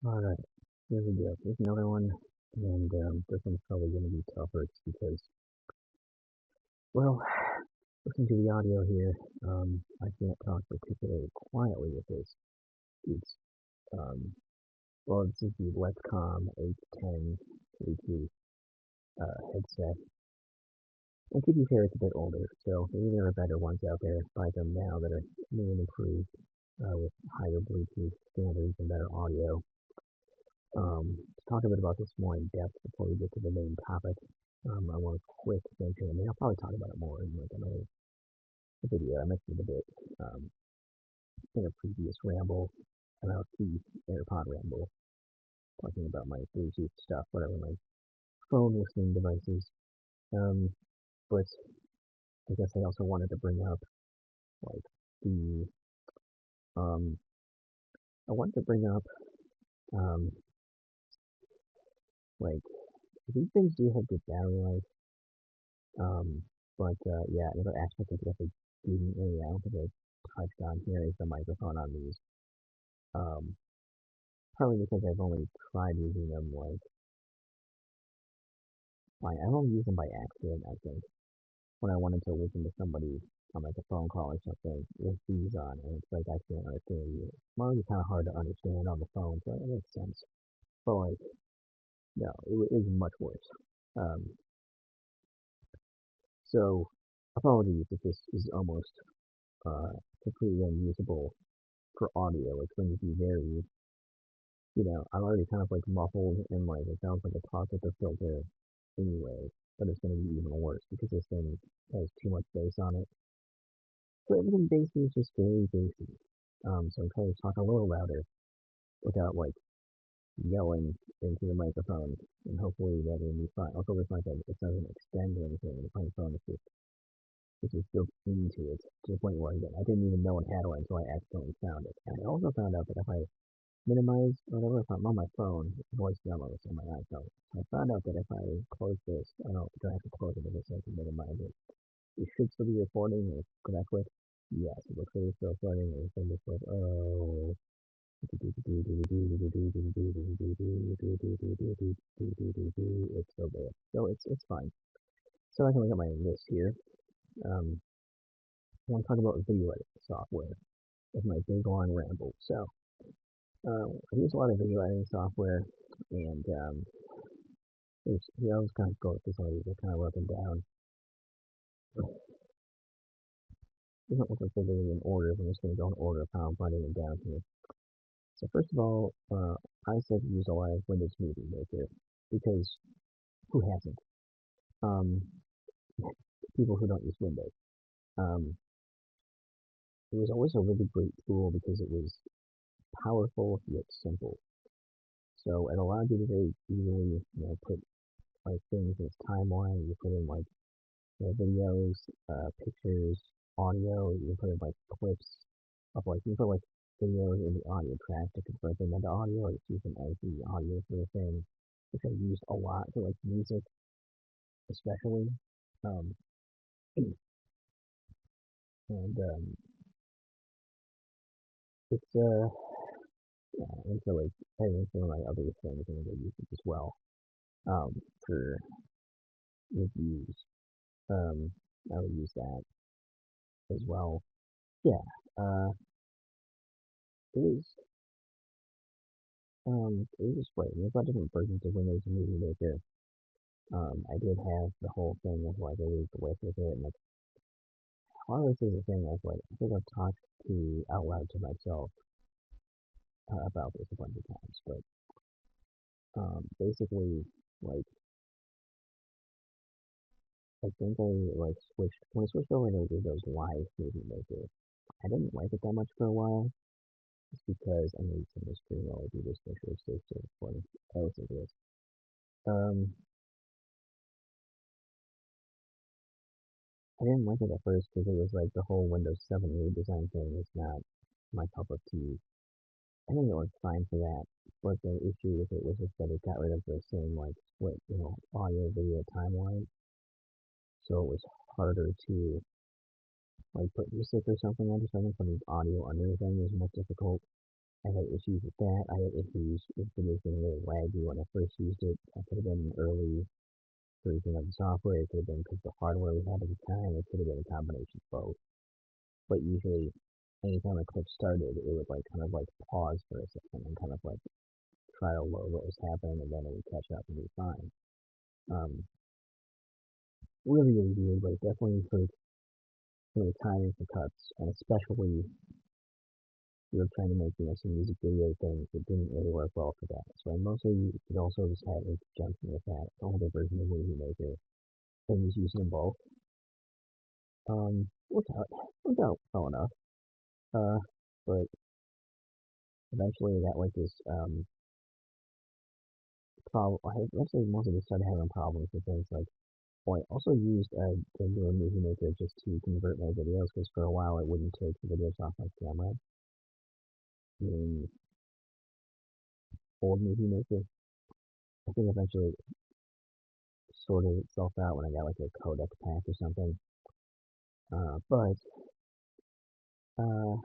Alright, here we go. Here's another one, and this one's probably going to be tougher just because, well, listen to the audio here. I can't talk particularly quietly with this. It's, um, well, this is the Letscom H10 Bluetooth headset. And to be fair, it's a bit older, so maybe there are better ones out there. Buy them now that are new and improved with higher Bluetooth standards and better audio. To talk a bit about this more in depth before we get to the main topic, I want a quick mention. I mean, I'll probably talk about it more in like another video. I mentioned a bit in a previous ramble about the AirPod ramble, talking about my Bluetooth stuff, whatever my phone listening devices. Um, but I guess I also wanted to bring up like the um, I wanted to bring up um, like these things do have good battery life. Um, yeah, another aspect I guess I didn't really, I don't think I touched on here is the microphone on these. Um, Probably because I've only tried using them I've only used them by accident, I think, when I wanted to listen to somebody on like a phone call or something with these on, and it's like I can't understand you. It's already kind of hard to understand on the phone, so it makes sense. But like, no, it was much worse. Um, so apologies if this is almost uh completely unusable for audio. It's going to be very, I'm already kind of like muffled and like it sounds like a talk with a filter anyway, but it's going to be even worse because this thing has too much bass on it. So everything bassy is just very bassy. So I'm trying to talk a little louder without like yelling into the microphone, and hopefully that will be fine. Also, it's like it doesn't extend or anything. The microphone is just it's just built into it to the point where again I didn't even know it had one until I accidentally found it. And I also found out that if I minimize whatever if I'm on my phone, voice memos on my iPhone. I found out that if I close this, I don't do I have to close it if it's like minimize it. It should still be recording. Could I click? Yes, it looks like it's still recording. And then just like, oh. It's still there. So it's fine. So I can look at my list here. Um, I want to talk about video editing software with my big long ramble. So I use a lot of video editing software, and I always kind of go through some of these. I kind of wrote them down. It doesn't look like they're really in order. I'm just going to go in order of how I'm writing them down here. So first of all, I said use a lot of Windows Movie Maker because who hasn't? Um, People who don't use Windows. Um, it was always a really great tool because it was powerful yet simple. So it allowed you to very easily, put like things in its timeline. You put in like videos, pictures, audio. You can put in like clips of like you can put like videos in the audio track to convert them into audio, or just use them as the audio for the thing, which I used a lot for like music, especially. Um, and it's yeah, and so like editing some of my other things, and I use it as well. Um, for reviews. I would use that as well. Yeah. It was it was just great. There's a lot of different versions of Windows Movie Maker. I did have the whole thing of like I used the with it, and like part of this is a thing I've like I think I've talked to out loud to myself about this a bunch of times, but basically like I think I like switched when I switched over to Windows Live Movie Maker. I didn't like it that much for a while, just because I need some history while I do this. Make sure it stays still recording. I listen to this. Um, I didn't like it at first because it was like the whole Windows 7 redesign thing was not my cup of tea. I think it was fine for that, but the issue with it was just that it got rid of the same like split, audio video timeline, so it was harder to like put music or something onto something. Putting audio under the thing was more difficult. I had issues with that. I had issues with videos getting really laggy when I first used it. That could have been an early version of the software. It could have been because the hardware we had at the time. It could have been a combination of both. But usually, anytime a clip started, it would like kind of like pause for a second and kind of like try to load what was happening, and then it would catch up and be fine. Um, really, really weird, but it definitely hurt some of the timing for cuts, and especially we were trying to make, some music video things that didn't really work well for that. So I mostly it also just had in conjunction with that, the older version of Movie Maker, and was using them both. Worked out well enough. Uh, but eventually I got like this problem. I eventually mostly just started having problems with things like. Well, I also used the newer Movie Maker just to convert my videos because for a while it wouldn't take the videos off my camera in old Movie Maker. I think eventually it sorted itself out when I got like a codec pack or something. But uh,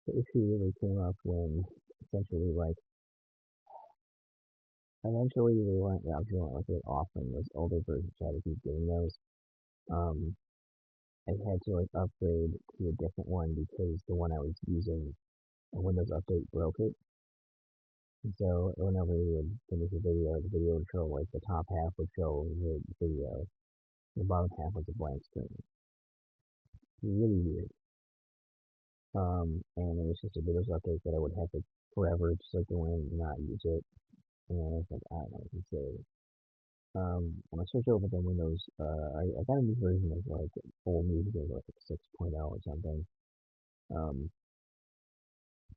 the issue really came up when essentially like eventually they weren't obviously weren't like really offering those older versions. I had to keep doing those. Um, I had to like upgrade to a different one because the one I was using, a Windows update broke it. And so whenever we would finish the video would show like the top half would show the video, the bottom half was a blank screen. Really weird. And it was just a Windows update that I would have to forever just like go in and not use it. And I was like, I don't know, it's silly. When I switched over to Windows, I got a new version of like old Media, like 6.0 or something. Um,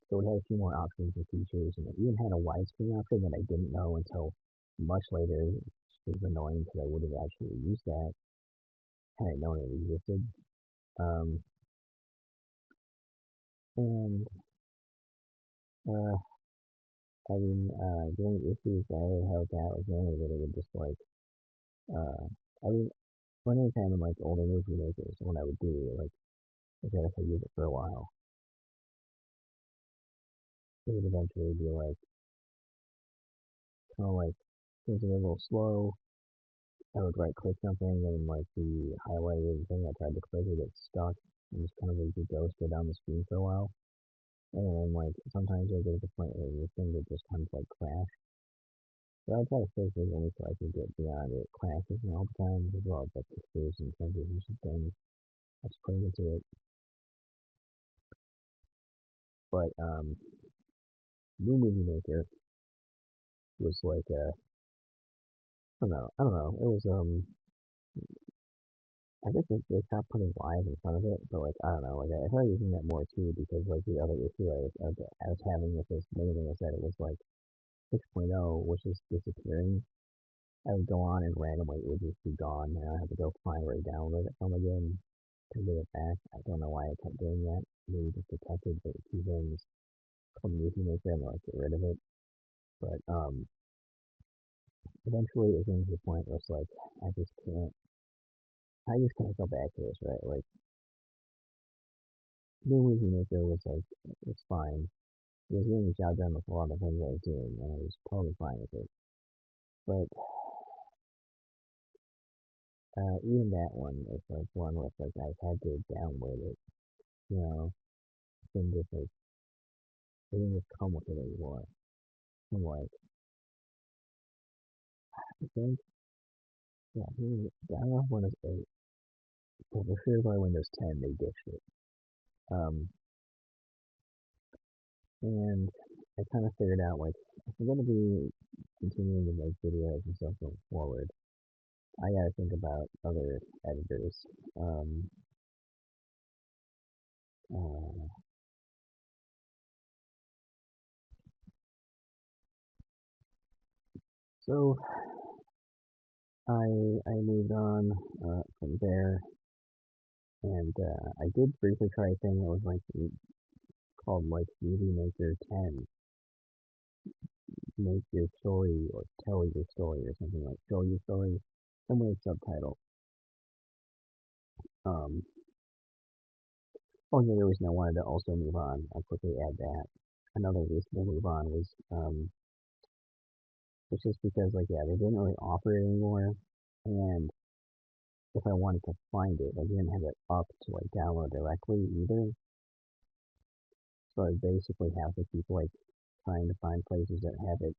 so it had a few more options and features, and it even had a widescreen option that I didn't know until much later, which was annoying because I would have actually used that had I known it existed. Um, and uh, the only issues that I had with that was mainly that it would just like, uh, I mean, one of the time in like older movie makers, what I would do, like, if I use it for a while, it would eventually be like, kind of like, things are a little slow. I would right click something and like the highlighted thing I tried to click would get stuck and just kind of like go down the screen for a while. And then like sometimes I get to the point where the thing would just kind of like crash. But I try to fix it only so I can get beyond it. Crashes all the time as well as like pictures and transitions and things. I just put into it. But New Movie Maker was like I don't know. It was I guess they stopped putting live in front of it, but like I don't know, like I started using that more too because like the other issue I was having with this main thing is that it was like 6.0, which is disappearing. I would go on and randomly it would just be gone, and I have to go find where I download it from again to get it back. I don't know why I kept doing that. Maybe just detected the two things from Movie Maker and like get rid of it. But eventually it came to the point where it's like I just can't I just can't go back to this, right? Like the Movie Maker was like it's fine. It was getting the job done with a lot of things I was doing, and I was totally fine with it. But even that one is like one where it's like I've had to download it, you know, and just like it didn't just come with it anymore. I'm like, I think, yeah, I don't know if Windows 8, but for sure by Windows 10 they ditched it. Um, and I kind of figured out like if I'm gonna be continuing to make videos and stuff going forward, I gotta think about other editors. Um, uh, so I moved on from there, and I did briefly try a thing that was like called like Movie Maker 10, make your story or tell your story or something like show your story, some weird subtitle. Um, Oh yeah, there was no wanted to also move on. I'll quickly add that. Another reason to move on was just because like yeah, they didn't really offer it anymore, and if I wanted to find it, I didn't have it up to like download directly either. So I basically have to keep like trying to find places that have it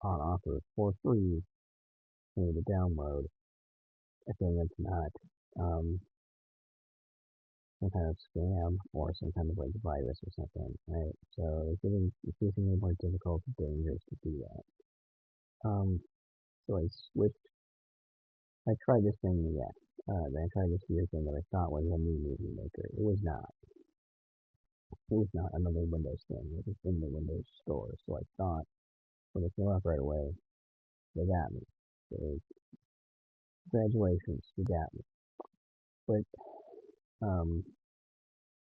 on offer for free for me to download. If then it's not some kind of scam or some kind of like virus or something, right? So it's getting increasingly more difficult and dangerous to do that. So I switched. I tried this thing, yeah. Then I tried this weird thing that I thought was a new movie maker. It was not. It was not another Windows thing. It was in the Windows store. So I thought when it came up right away, they got me. So congratulations, you got me. But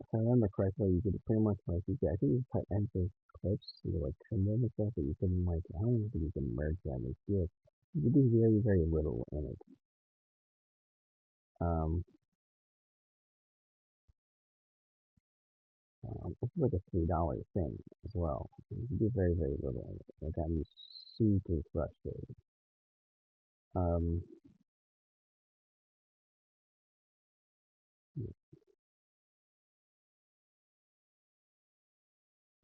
if I remember correctly, you could pretty much like you could, I think you could cut into clips, you could like trim them and stuff, but you couldn't like I don't even think you can merge them. It's just you could do very very little in it. Um, this is like a $3 thing as well. You can do very very little in it. It got me super frustrated. Um,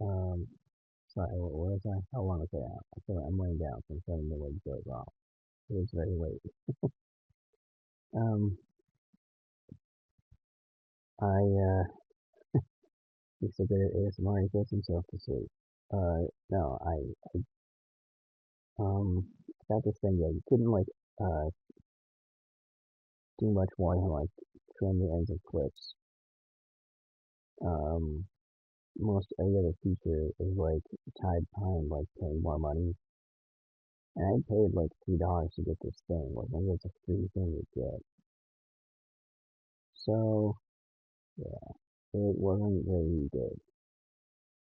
um, sorry, what was I? How long was I out? I feel like I'm laying down, so I'm starting to like doze off. It was very late. Um, he's so good at ASMR, he puts himself to sleep. No, got this thing that you couldn't like, uh, do much more than like trim the ends of clips. Um, most any other feature is like tied behind like paying more money. And I paid like $3 to get this thing. Like maybe it's a free thing to get. So yeah, it wasn't very good.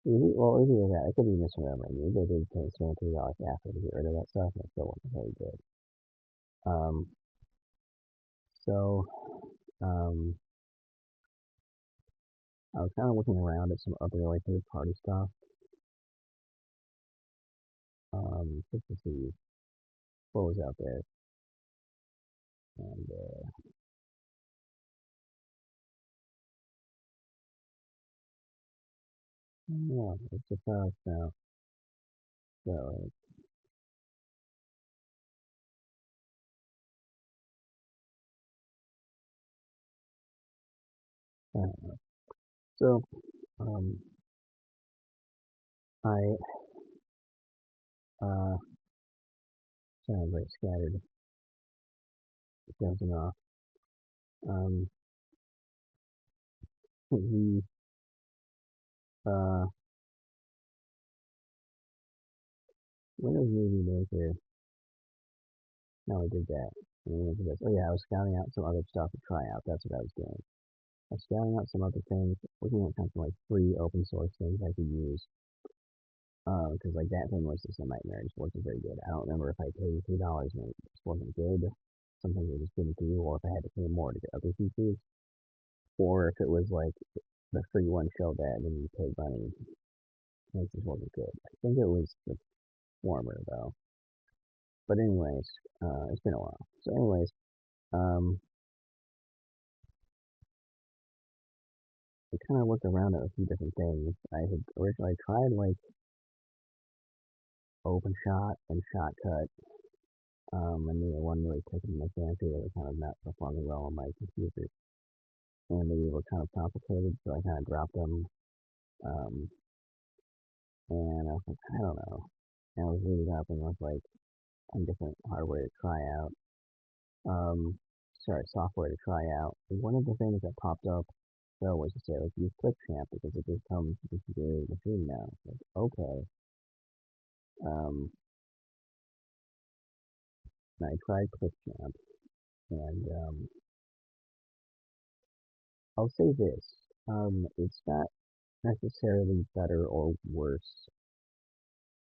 Well, either that, I could be misremembering. Maybe I did pay $3 after to get rid of that stuff, and it still wasn't very good. Um, so um, I was kind of looking around at some other like third party stuff, just to see what was out there. And yeah, it's just now. So so um, I sorry, I'm very scattered, bouncing off. Um, the uh, Windows Movie Maker. No, I did that. And this. Oh yeah, I was scouting out some other stuff to try out. That's what I was doing. I was scouting out some other things, looking at kind of like free open source things I could use. Because like that thing was just a nightmare. It just wasn't very good. I don't remember if I paid $3 and it just wasn't good. Something they just didn't do, or if I had to pay more to get other features, or if it was like the free one showed that and then you paid money and it just wasn't good. I think it was the former though. But anyways, it's been a while. So anyways, um, I kind of looked around at a few different things. I had originally tried like OpenShot and Shotcut. And neither one really taking my fancy. They were kind of not performing well on my computer, and they were kind of complicated, so I kind of dropped them. Um, and I was like, I don't know. And I was reading up and was like, on different hardware to try out. Um, sorry, software to try out. And one of the things that popped up though was to say like use Clipchamp because it just comes with the machine now. Like, okay. Um, and I tried Clipchamp, and I'll say this. It's not necessarily better or worse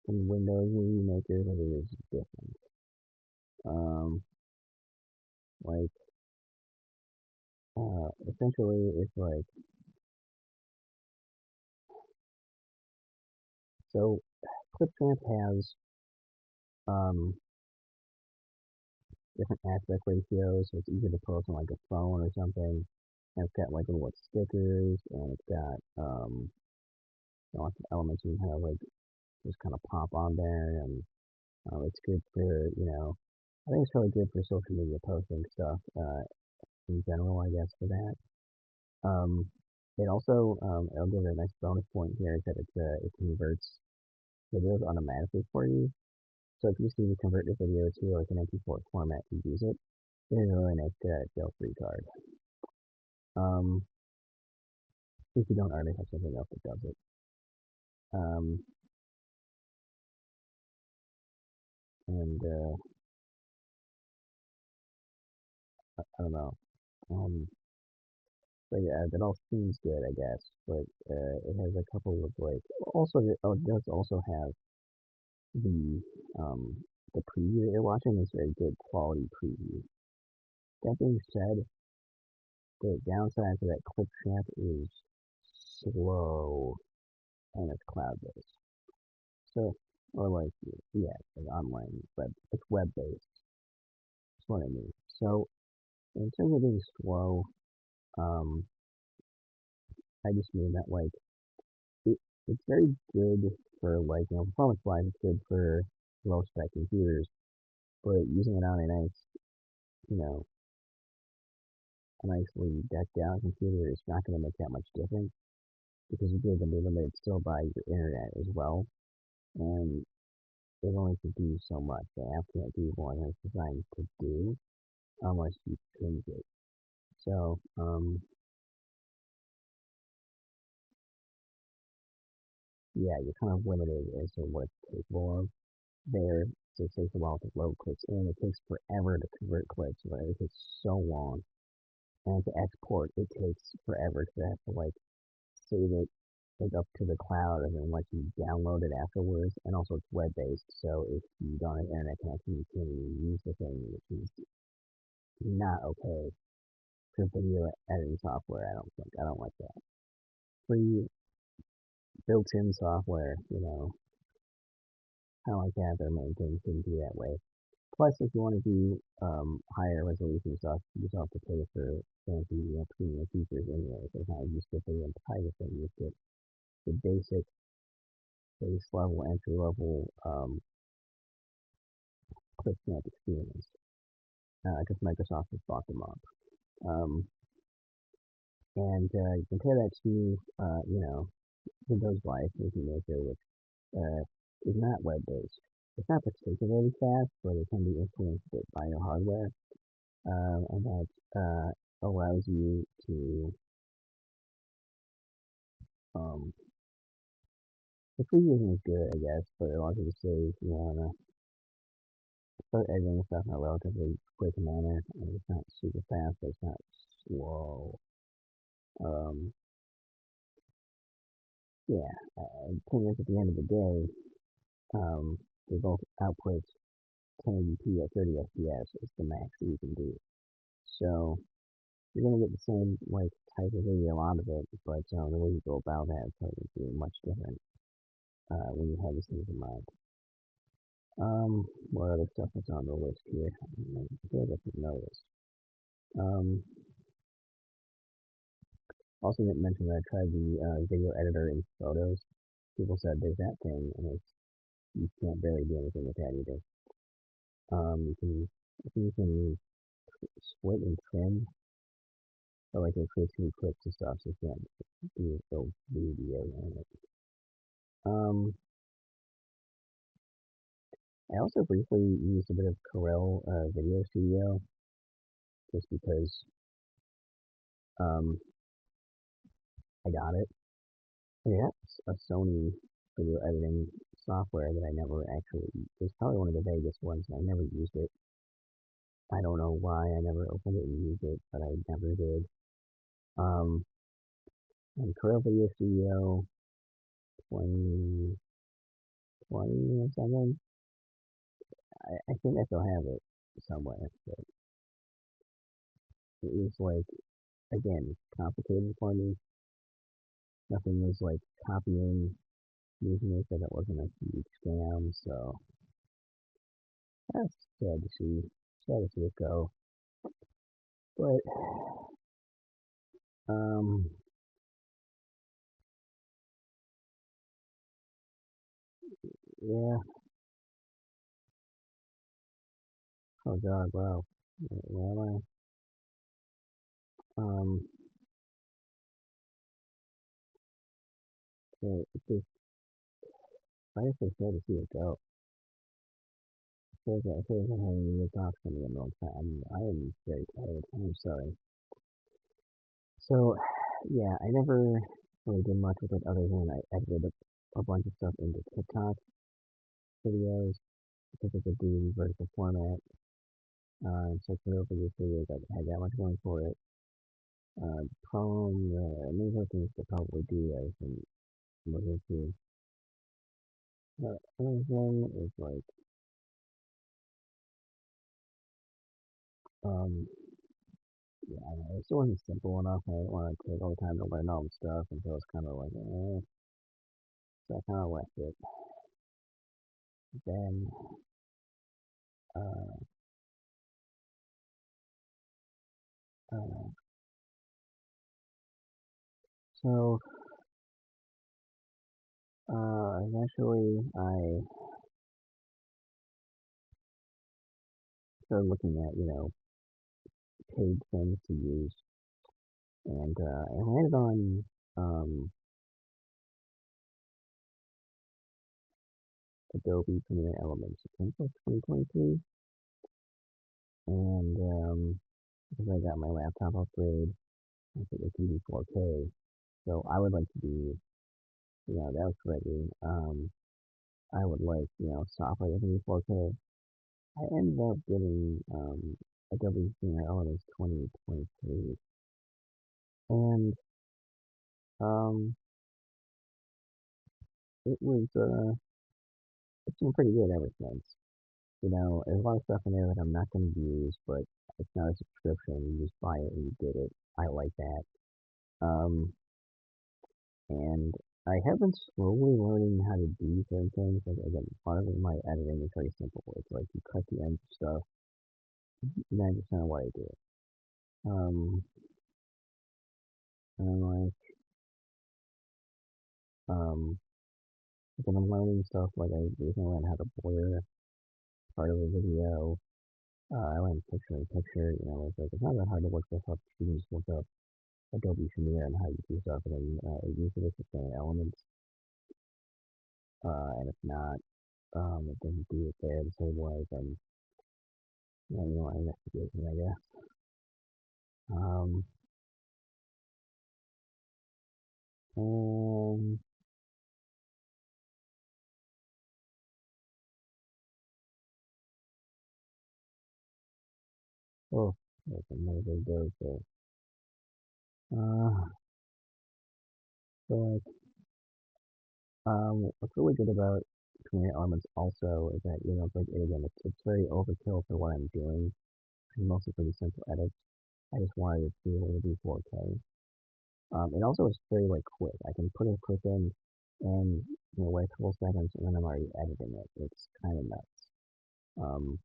than Windows Movie Maker, but it is different. Um, like, essentially, it's like So Clipchamp has um, different aspect ratios, so it's easier to post on like a phone or something. And it's got like little stickers, and it's got lots of elements you can kind of like just kind of pop on there, and it's good for I think it's really good for social media posting stuff in general, I guess for that. Um, it also it'll give it a nice bonus point here is that it converts videos automatically for you. So if you see you convert your video to like an MP4 format and use it, it is a really nice jail-free card. Um, if you don't already have something else that does it. Um, and I don't know. Um, but yeah, that all seems good, I guess. But it has a couple of like also it does also have the um the preview that you're watching is very good quality preview. That being said, the downside to that clip champ is slow and it's cloud based. So or like yeah, like online web it's web based. That's what I mean. So in terms of being slow, um I just mean that like it, it's very good for like performance wise it's good for low spec computers, but using it on a nice you know a nicely decked out computer is not going to make that much difference because you're going to be limited still by your internet as well, and it only can do so much. The app can't do more than it's designed to do unless you change it. So, yeah, you're kind of limited as to what it's capable of there. So it takes a while to load clips in. It takes forever to convert clips. Right? It takes so long. And to export, it takes forever to have to like save it like up to the cloud and then let you download it afterwards. And also it's web based, so if you don't have internet connection, you can't even use the thing, which is not okay for video editing software. I don't think I don't like that. Free built-in software, I don't like to have their main thing shouldn't be that way. Plus, if you want to do higher resolution stuff, you still have to pay for fancy, premium features anyway. So it's not like you skip the entire thing. You get the base level, entry level QuickNet experience because Microsoft has bought them up. Um, and you compare that to, Windows Live Movie Maker, which is not web-based. It's not particularly fast, but it can be influenced by your hardware, and that allows you to, um, the free version is good, I guess, but it allows you to save, start editing stuff in a relatively quick manner, and it's not super fast, but it's not slow. Um, yeah, the thing is, at the end of the day, they both output 1080p at 30 FPS is the max that you can do. So you're gonna get the same like type of video out of it, but the way you go about that is going to be much different when you have these things in mind. What other stuff is on the list here? I feel like I should know this. Um, also didn't mention that I tried the video editor in Photos. People said there's that thing, and you can't barely do anything with that either. You can I think you can split and trim, or like it creates new clips and stuff, so you can't do the video on it. Um, I also briefly used a bit of Corel Video Studio just because um, I got it. Yeah, it's a Sony video editing software that I never actually. It's probably one of the Vegas ones, and I never used it. I don't know why I never opened it and used it, but I never did. Um, and Corel Video Studio 2020 or something. I think I still have it somewhere, but it was like again complicated for me. Nothing was like copying using it, that it wasn't a huge scam. So that's sad to see. Sad to see it go. But um, yeah. Oh God, wow. Where am I? It's just, I just sad to see it go. I feel like I'm having new thoughts coming in all the time. I am very tired. I'm sorry. So, yeah, I never really did much with it other than I edited a bunch of stuff into TikTok videos because it's a DVD vertical format. So for over these videos, I had that much going for it. Main things to probably do as I'm looking into. Another thing is like, um, yeah, I don't know, it still wasn't simple enough. I didn't want to take all the time to learn all the stuff, and so it's kind of like, so I kind of left it. Then, uh, uh, so, eventually I started looking at, paid things to use, and I landed on, Adobe Premiere Elements. I think it was 2023, and, because I got my laptop upgrade, I think it can be 4K, so I would like to be, that was ready. I would like, software that can be 4K. I ended up getting, Adobe Premiere Elements 2023, and, um, it was, it's been pretty good ever since. There's a lot of stuff in there that I'm not going to use, but it's not a subscription. You just buy it and you get it. I like that. Um, and I have been slowly learning how to do certain things. Like, again, part of my editing is very simple. It's like you cut the ends of stuff, 90% of what I do. Um, and I'm like, um, then I'm learning stuff like I recently learned how to blur part of a video. I learned picture in picture. It's not that hard to look this up. You can just look up Adobe Premiere and how you do stuff, and then use it as the same elements. And if not, it doesn't do it there the same way, then investigation, I guess. Um, and oh, there's another big dose there. Uh, so like, what's really good about Premiere Elements also is that it's like again, it's very overkill for what I'm doing. It's mostly pretty simple edits. I just wanted it to be able to be 4K. It also is very like quick. I can put a clip in and wait a couple seconds and then I'm already editing it. It's kind of nuts. Um,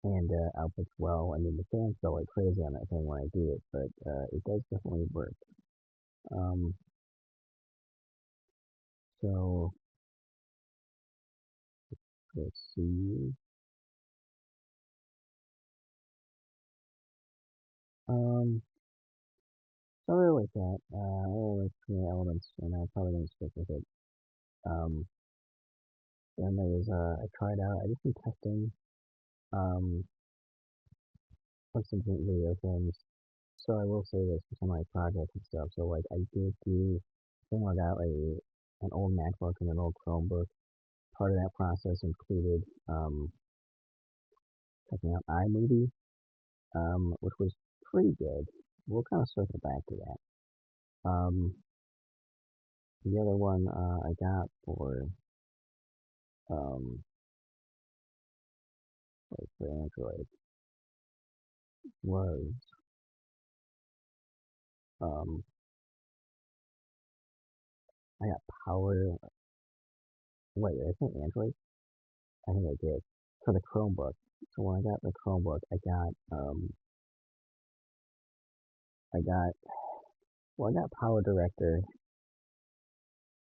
and outputs well. I mean, the fans go like crazy on that thing when I do it, but it does definitely work. Um, so let's see. Um, so I really like that. I really like Premiere Elements, and I'm probably gonna stick with it. Um, then there's I tried out. I did some testing. Um, of some different video things. So I will say this for some of my projects and stuff. So like I did do thing like that, an old MacBook and an old Chromebook. Part of that process included checking out iMovie, which was pretty good. We'll kind of circle back to that. The other one I got for um, like for Android was um, I got power. Wait, I think Android. I think I did for the Chromebook. So when I got the Chromebook, I got well, I got Power Director,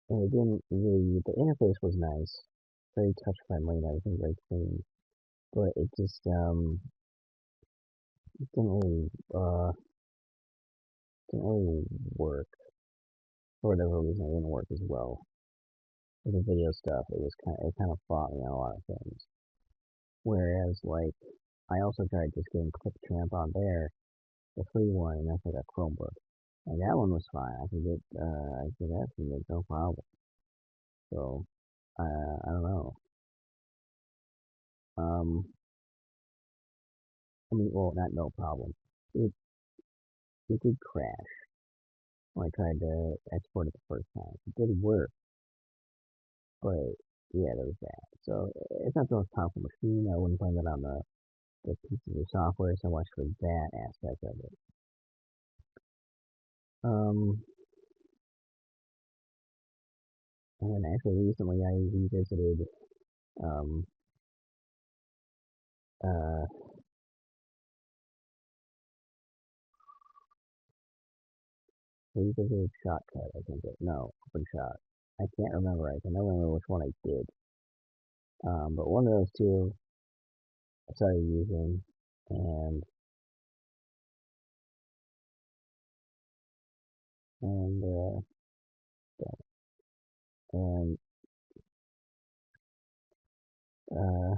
and it didn't really. The interface was nice, very touch friendly, and everything very clean. But it just it didn't really work for whatever reason. It didn't work as well with the video stuff. It kind of fought me on a lot of things. Whereas like I also tried just getting ClipChamp on there, the free one, and that's like a Chromebook. And that one was fine. I could get that from it, no problem. So, I don't know. Um, I mean, well, not no problem. It, it did crash when I tried to export it the first time. It did work, but yeah, there was that. So, it's not the most powerful machine. I wouldn't blame it on the pieces of software so much for that aspect of it. Um, and then actually recently I revisited, um, uh, revisited Shotcut, I think no, OpenShot. I can't remember. I can never remember which one I did. But one of those two I started using, and and and uh,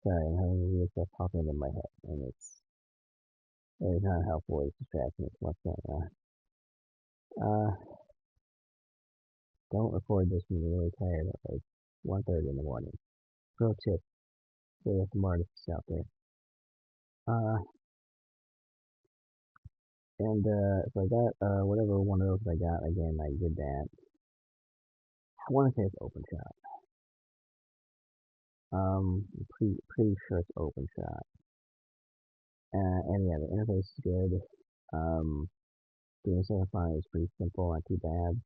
sorry, I'm having weird stuff popping into my head, and it's not helpful. It's distracting. It's what's going on. Don't record this when you're really tired at like 1:30 in the morning. Pro tip for some artists out there. Uh, and so I got whatever one of those I got again. I did that. I want to say it's OpenShot. Pretty sure it's OpenShot. And yeah, the interface is good. Um, doing stuff on is pretty simple, not too bad.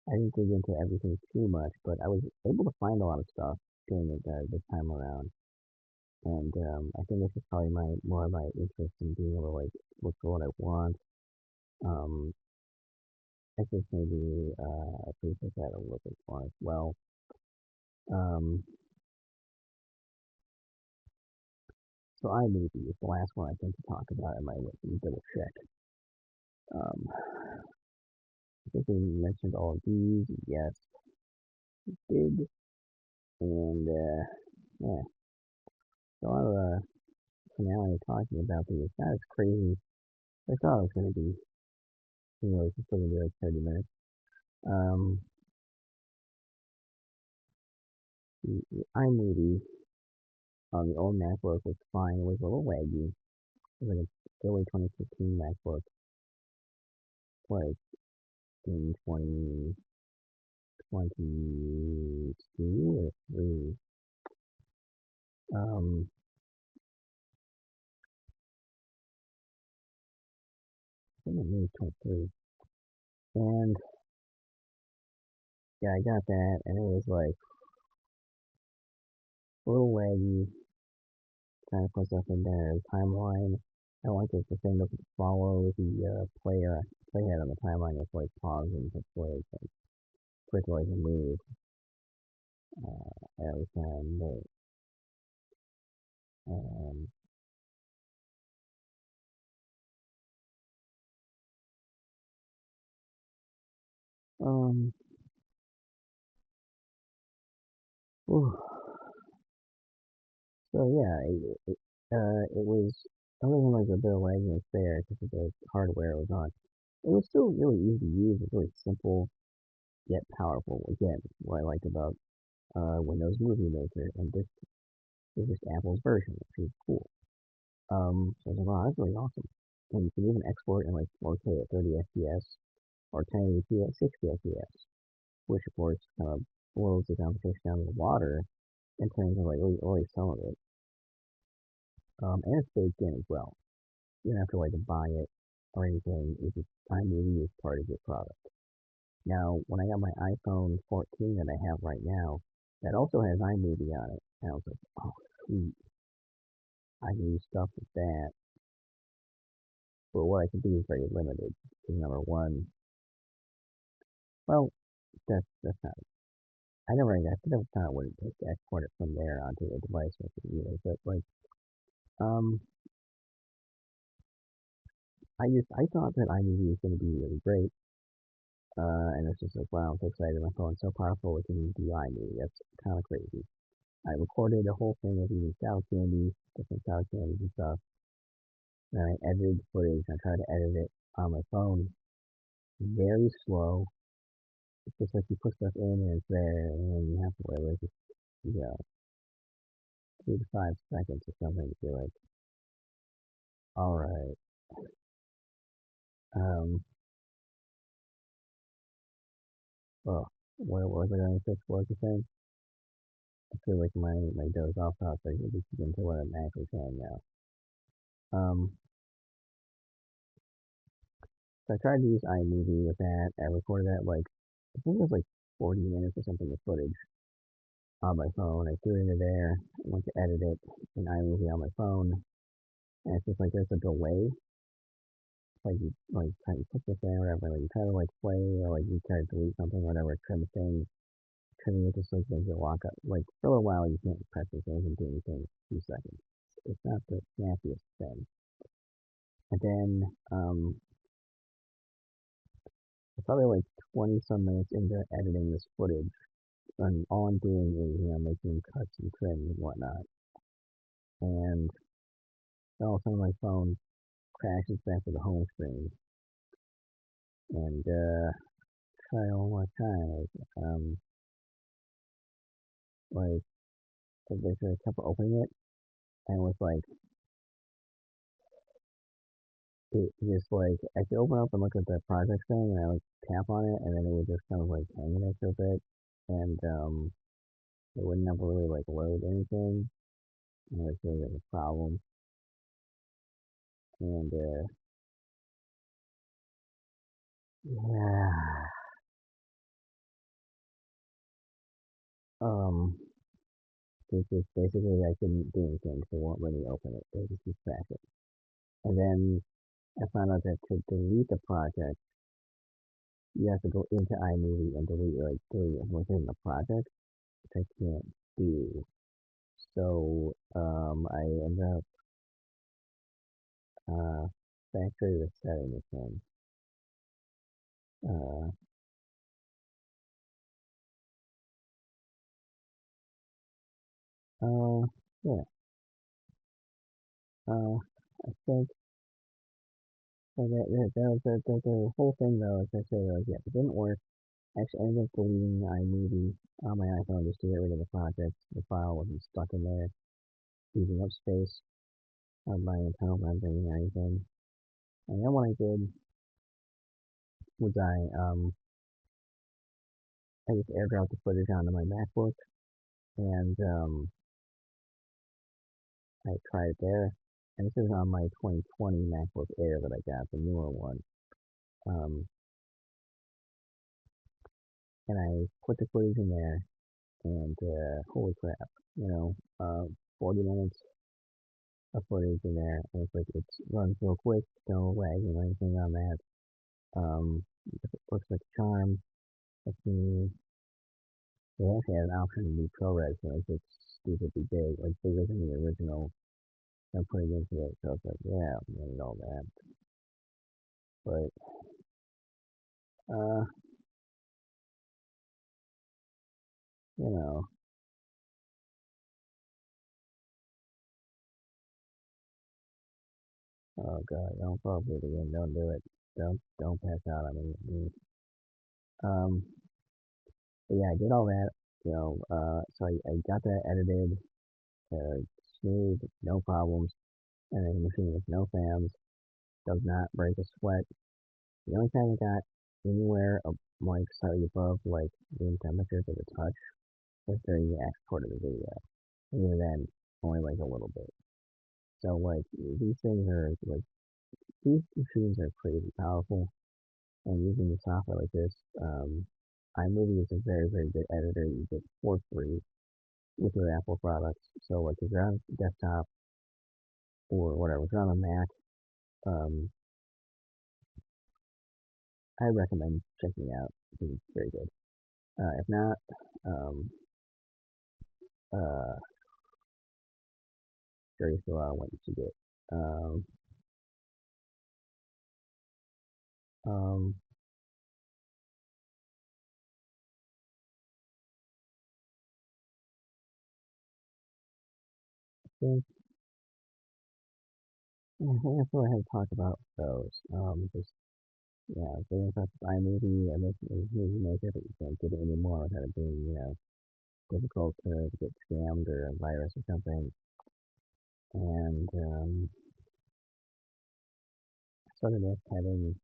I didn't dig into everything too much, but I was able to find a lot of stuff during the time around. And I think this is probably my more of my interest in being able to like look for what I want. Um, I think maybe I appreciate that a little bit more as well. Um, so iMovie is the last one I think to talk about. I might double check. Um, I think we mentioned all of these. Yes, did. And yeah, so our finale talking about these. That is crazy. I thought it was going to be, it's still going to be like 30 minutes. Um, the iMovie on the old MacBook was fine. It was a little laggy. It was like a early 2015 MacBook, like in 2022 or 3. Um, I think it was 23. And yeah, I got that, and it was like a little laggy, trying to put stuff in there. Timeline. I don't like the thing to follow the playhead on the timeline with like pause and play and quick like move. I always found that um um whew. So yeah, it was other than like a bit of lagging there because of the hardware it was on. It was still really easy to use. It's really simple yet powerful. Again, what I liked about Windows Movie Maker, and this is just Apple's version, which is cool. So I was like, wow, that's really awesome. And you can even export in like 4K at 30 FPS or 1080p at 60 FPS, which of course kind of blows the competition out of the water in terms of like really some of it. And it's baked in as well. You don't have to like buy it or anything. It's just iMovie is part of your product. Now, when I got my iPhone 14 that I have right now, that also has iMovie on it, and I was like, oh, sweet, I can do stuff with that. But what I can do is very limited. Because number one, well, that's not. I think I kind of wouldn't export it from there onto a device with it either. But like, um, I thought that iMovie was going to be really great. And it's just like, wow, I'm so excited. My phone's so powerful, it can do iMovie. That's kind of crazy. I recorded a whole thing of eating sour candy, different sour candies and stuff. And I edited the footage. I tried to edit it on my phone. Very slow. It's just like you put stuff in and it's there, and then you have to wait like, you know, 3 to 5 seconds or something to be like, all right. Um, well, what was I going to fix? What was the thing? I feel like my doze off thoughts are just begin to what I'm actually saying now. So I tried to use iMovie with that. I recorded that like, I think it was like 40 minutes or something of footage on my phone. I threw it into there. I went to edit it in iMovie on my phone. And it's just like there's a delay. Like you try to put this in or whatever. Like you try to like play or like you try to delete something or whatever, trim things. Trimming it just like makes it walk up. Like for a little while you can't press this thing and do anything for 2 seconds. It's not the snappiest thing. And then probably like 20 some minutes into editing this footage, and all I'm doing is, making cuts and trims and whatnot. And then all of a sudden my phone crashes back to the home screen. And, try one more time. Like, I basically kept opening it, and it was like, it just like, I could open up and look at the project thing, and I would tap on it, and then it would just kind of like hang there for a bit. And, it would never really like load anything. And it was really like a problem. And, yeah. Um, it's just basically I couldn't do anything, so it won't let me open it. It just keeps crashing. And then I found out that to delete the project, you have to go into iMovie and delete it within the project, which I can't do. So I ended up uh, factory resetting this thing. Uh, uh, yeah. I think so the whole thing though, essentially, like, yeah, it didn't work. I actually ended up deleting iMovie on my iPhone just to get rid of the project. The file wasn't stuck in there, using up space on my internal memory or anything. And then what I did was I just airdropped the footage onto my MacBook, and I tried it there. And this is on my 2020 MacBook Air that I got, the newer one. Um, and I put the footage in there, and holy crap, 40 minutes of footage in there, and it's like it runs real quick, no lagging or anything on that. Um, it looks like a charm. Let me. They actually had an option to do ProRes, so it's like stupidly big, like bigger than the original. I'm putting into it, so it's like, yeah, I need all that. But uh, you know, oh god, don't fall for it again. Don't do it. Don't pass out on me. Um, but yeah, I did all that. So I got that edited, smooth, no problems, and then a machine with no fans, does not break a sweat. The only time I got anywhere like slightly above like room temperature for the touch was during the export of the video. And even then, only like a little bit. So like these things are like these machines are crazy powerful. and using the software like this, iMovie is a very, very good editor you get for free with your Apple products. So like if you're on desktop or whatever, if you're on a Mac, um, I recommend checking it out because it's very good. If not, um, uh, curious about what you should get. Um, um, I think, I think that's what I had to talk about those. Just, yeah, getting in touch with iMovie, I make movie maker, but you can't get it anymore without it being, difficult to get scammed or a virus or something. And, I sort of miss having,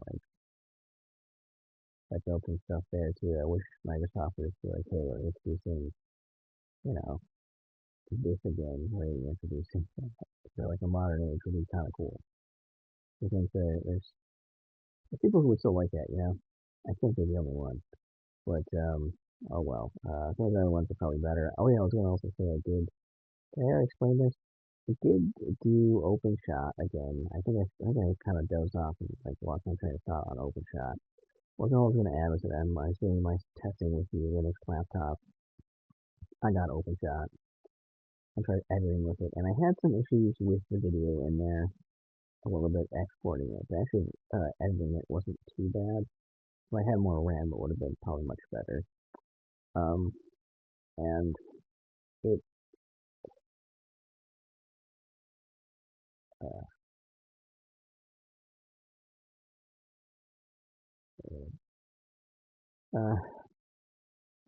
like, built-in stuff there too. I wish Microsoft would be like, hey, we're introducing, you know, this again, we're introducing, so like a modern age would be kind of cool. I think there's people who would still like that, I can't be the only one, but oh well. Some of the other ones are probably better. Oh yeah, I was gonna also say did I explain this? I did do OpenShot again. I think I kind of dozed off and like lost my train of thought on OpenShot. Wasn't always gonna add was that I was doing my testing with the Linux laptop. I got OpenShot. I tried editing with it, and I had some issues with the video in there a little bit exporting it. But actually, editing it wasn't too bad. If I had more RAM, it would have been probably much better. Um, and it, uh, uh,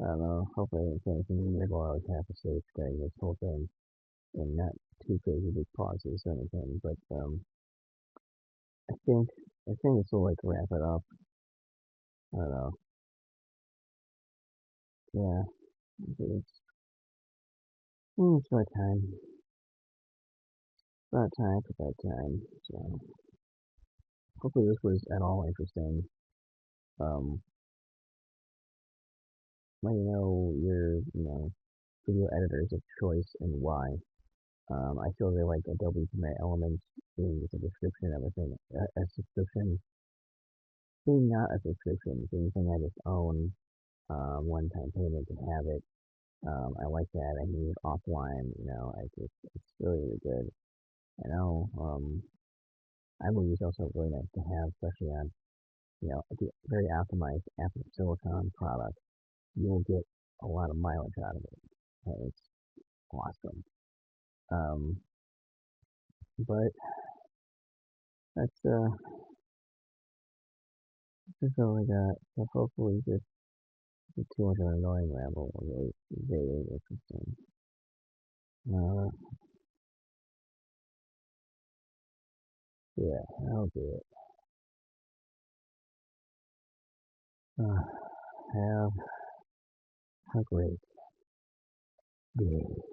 I don't know. Hopefully, it's anything maybe I was half asleep during this whole thing, and not too crazy big pauses or anything. But I think I think this will like wrap it up. I don't know. Yeah, it's about time. About time for bedtime. So hopefully this was at all interesting. Um, let me know your video editors of choice and why. I feel really like Adobe Premiere Elements being a description of a thing, a subscription, being not a subscription, being something I just own, one-time payment to have it. I like that. I can use it offline. It's really, really good. I know. iMovie is also really nice to have, especially on the very optimized Apple Silicon product. You'll get a lot of mileage out of it. It's awesome. Um, but that's that's all I got. So hopefully this too much of an annoying ramble was really very interesting. Uh, yeah, I'll do it. Have a great day.